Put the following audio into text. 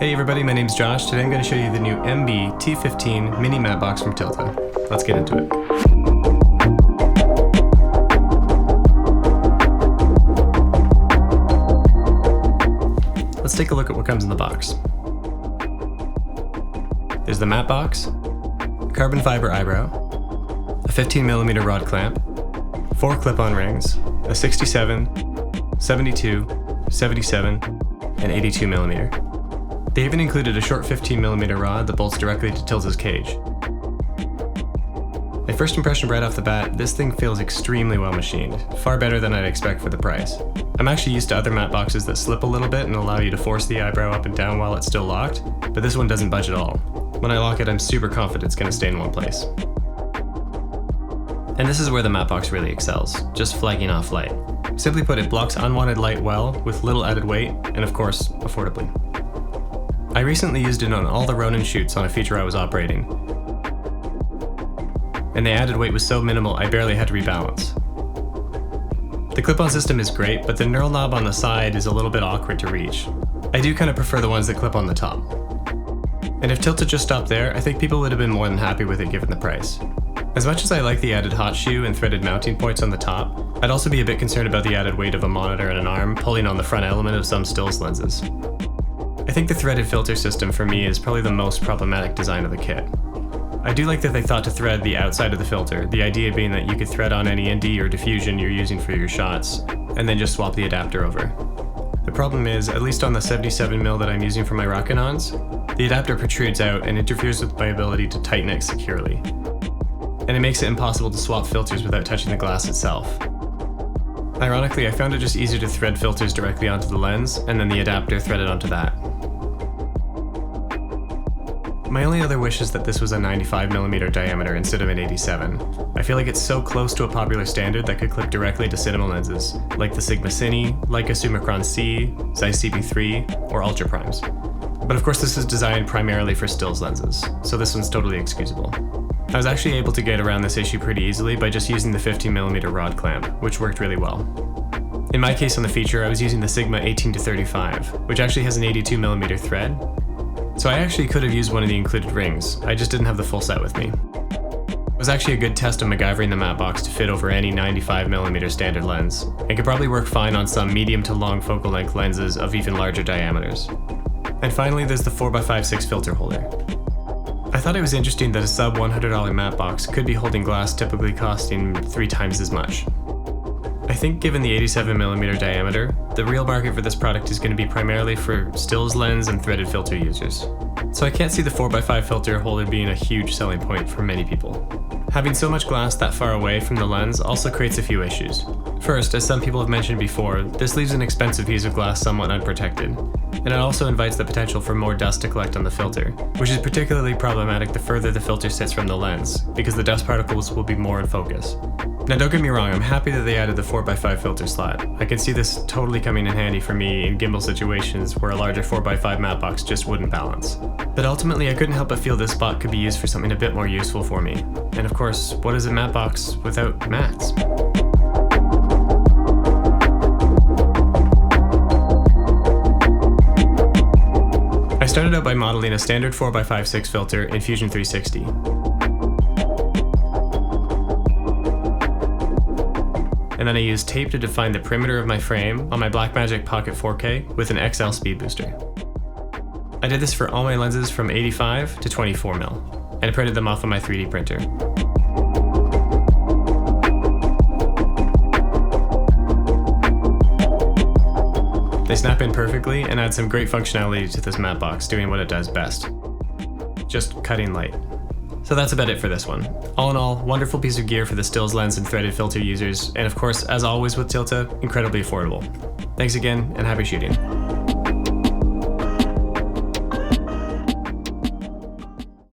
Hey everybody, my name's Josh. Today I'm going to show you the new MB-T15 mini matte box from Tilta. Let's get into it. Let's take a look at what comes in the box. There's the matte box, carbon fiber eyebrow, a 15mm rod clamp, 4 clip-on rings, a 67, 72, 77, and 82mm. They even included a short 15mm rod that bolts directly to Tilta's cage. My first impression right off the bat, this thing feels extremely well machined, far better than I'd expect for the price. I'm actually used to other matte boxes that slip a little bit and allow you to force the eyebrow up and down while it's still locked, but this one doesn't budge at all. When I lock it, I'm super confident it's going to stay in one place. And this is where the matte box really excels, just flagging off light. Simply put, it blocks unwanted light well, with little added weight, and of course, affordably. I recently used it on all the Ronin shoots on a feature I was operating, and the added weight was so minimal I barely had to rebalance. The clip-on system is great, but the knurl knob on the side is a little bit awkward to reach. I do kind of prefer the ones that clip on the top. And if Tilta just stopped there, I think people would have been more than happy with it given the price. As much as I like the added hot shoe and threaded mounting points on the top, I'd also be a bit concerned about the added weight of a monitor and an arm pulling on the front element of some stills lenses. I think the threaded filter system for me is probably the most problematic design of the kit. I do like that they thought to thread the outside of the filter, the idea being that you could thread on any ND or diffusion you're using for your shots, and then just swap the adapter over. The problem is, at least on the 77mm that I'm using for my Rock-and-Ons, the adapter protrudes out and interferes with my ability to tighten it securely. And it makes it impossible to swap filters without touching the glass itself. Ironically, I found it just easier to thread filters directly onto the lens, and then the adapter threaded onto that. My only other wish is that this was a 95mm diameter instead of an 87. I feel like it's so close to a popular standard that could clip directly to cinema lenses, like the Sigma Cine, Leica Summicron C, Zeiss CB3, or Ultra Primes. But of course this is designed primarily for stills lenses, so this one's totally excusable. I was actually able to get around this issue pretty easily by just using the 15mm rod clamp, which worked really well. In my case on the feature, I was using the Sigma 18-35, which actually has an 82mm thread, so I actually could have used one of the included rings, I just didn't have the full set with me. It was actually a good test of MacGyvering the matte box to fit over any 95mm standard lens, and could probably work fine on some medium to long focal length lenses of even larger diameters. And finally there's the 4x5.6 filter holder. I thought it was interesting that a sub $100 matte box could be holding glass typically costing 3 times as much. I think given the 87mm diameter, the real market for this product is going to be primarily for stills lens and threaded filter users. So I can't see the 4x5 filter holder being a huge selling point for many people. Having so much glass that far away from the lens also creates a few issues. First, as some people have mentioned before, this leaves an expensive piece of glass somewhat unprotected. And it also invites the potential for more dust to collect on the filter, which is particularly problematic the further the filter sits from the lens, because the dust particles will be more in focus. Now don't get me wrong, I'm happy that they added the 4x5 filter slot. I can see this totally coming in handy for me in gimbal situations where a larger 4x5 matte box just wouldn't balance. But ultimately I couldn't help but feel this spot could be used for something a bit more useful for me. And of course, what is a matte box without mattes? I started out by modeling a standard 4x5.6 filter in Fusion 360. And then I used tape to define the perimeter of my frame on my Blackmagic Pocket 4K with an XL speed booster. I did this for all my lenses from 85 to 24mm, and printed them off of my 3D printer. They snap in perfectly and add some great functionality to this matte box, doing what it does best. Just cutting light. So that's about it for this one. All in all, wonderful piece of gear for the stills lens and threaded filter users, and of course, as always with Tilta, incredibly affordable. Thanks again, and happy shooting.